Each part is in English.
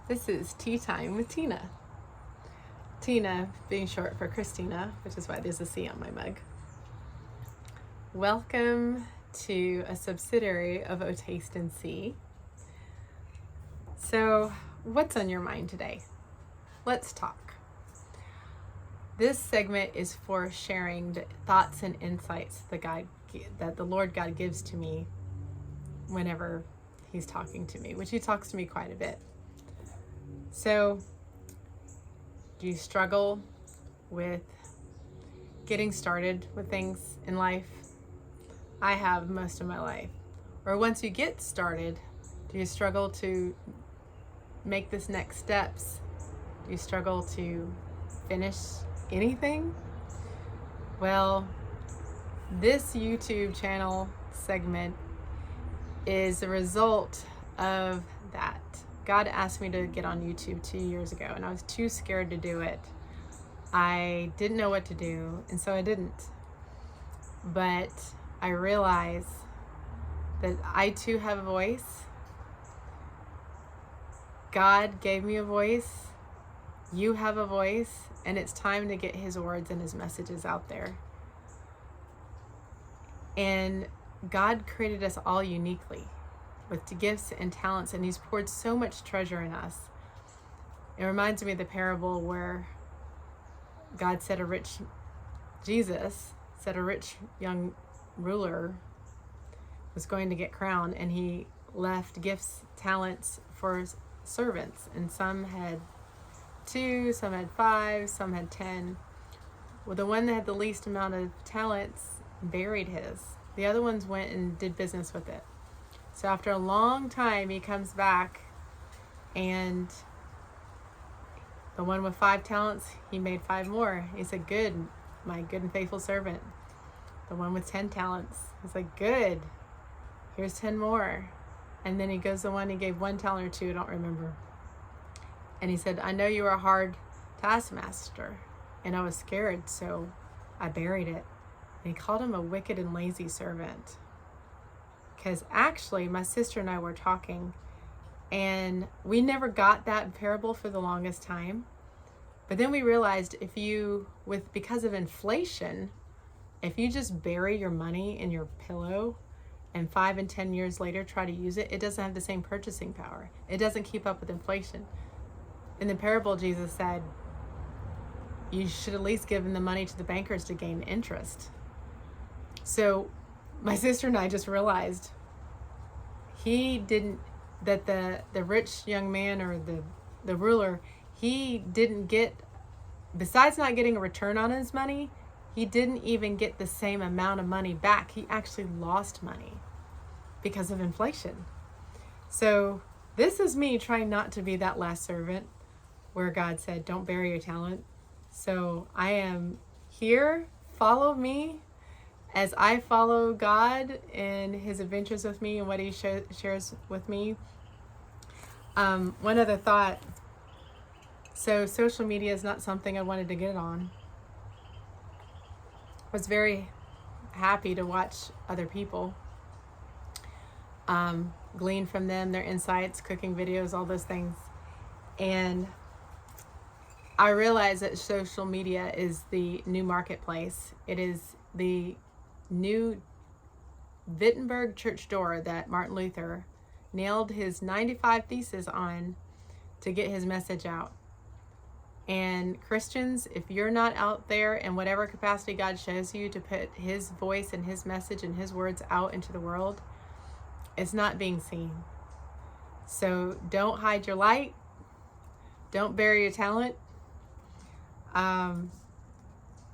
This is Tea Time with Tina. Tina being short for Christina, which is why there's a C on my mug. Welcome to a subsidiary of O Taste and See. So, what's on your mind today? Let's talk. This segment is for sharing the thoughts and insights that the Lord God gives to me whenever He's talking to me, which He talks to me quite a bit. So, do you struggle with getting started with things in life? I have most of my life. Or once you get started, do you struggle to make this next steps? Do you struggle to finish anything? Well, this YouTube channel segment is a result of that. God asked me to get on YouTube 2 years ago, and I was too scared to do it. I didn't know what to do, and so I didn't. But I realized that I too have a voice. God gave me a voice. You have a voice, and it's time to get His words and His messages out there. And God created us all uniquely, with gifts and talents, and He's poured so much treasure in us. It reminds me of the parable where Jesus said a rich young ruler was going to get crowned, and he left gifts, talents for servants, and some had 2, some had 5, some had 10. Well, the one that had the least amount of talents buried his. The other ones went and did business with it. So after a long time, he comes back, and the one with 5 talents, he made 5 more. He said, "Good, my good and faithful servant." The one with 10 talents, he's like, "Good, here's 10 more." And then he goes the one he gave 1 talent or 2, I don't remember. And he said, "I know you are a hard taskmaster." And I was scared, so I buried it. And he called him a wicked and lazy servant. Because actually, my sister and I were talking, and we never got that parable for the longest time. But then we realized because of inflation, if you just bury your money in your pillow and 5 and 10 years later try to use it, it doesn't have the same purchasing power. It doesn't keep up with inflation. In the parable, Jesus said, you should at least give the money to the bankers to gain interest. So my sister and I just realized that the rich young man, or the ruler, he didn't get, besides not getting a return on his money, he didn't even get the same amount of money back. He actually lost money because of inflation. So this is me trying not to be that last servant where God said, don't bury your talent. So I am here. Follow me as I follow God in His adventures with me and what He shares with me. One other thought. So social media is not something I wanted to get on. I was very happy to watch other people, glean from them, their insights, cooking videos, all those things. And I realize that social media is the new marketplace. It is the new Wittenberg church door that Martin Luther nailed his 95 theses on to get his message out. And Christians, if you're not out there in whatever capacity God shows you to put His voice and His message and His words out into the world, it's not being seen. So don't hide your light. Don't bury your talent.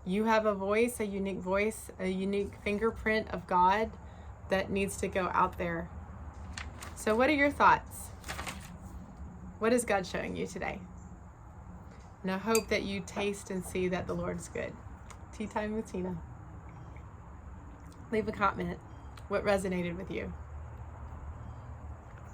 You have a voice, a unique fingerprint of God that needs to go out there. So what are your thoughts? What is God showing you today? And I hope that you taste and see that the Lord is good. Tea Time with Tina. Leave a comment. What resonated with you?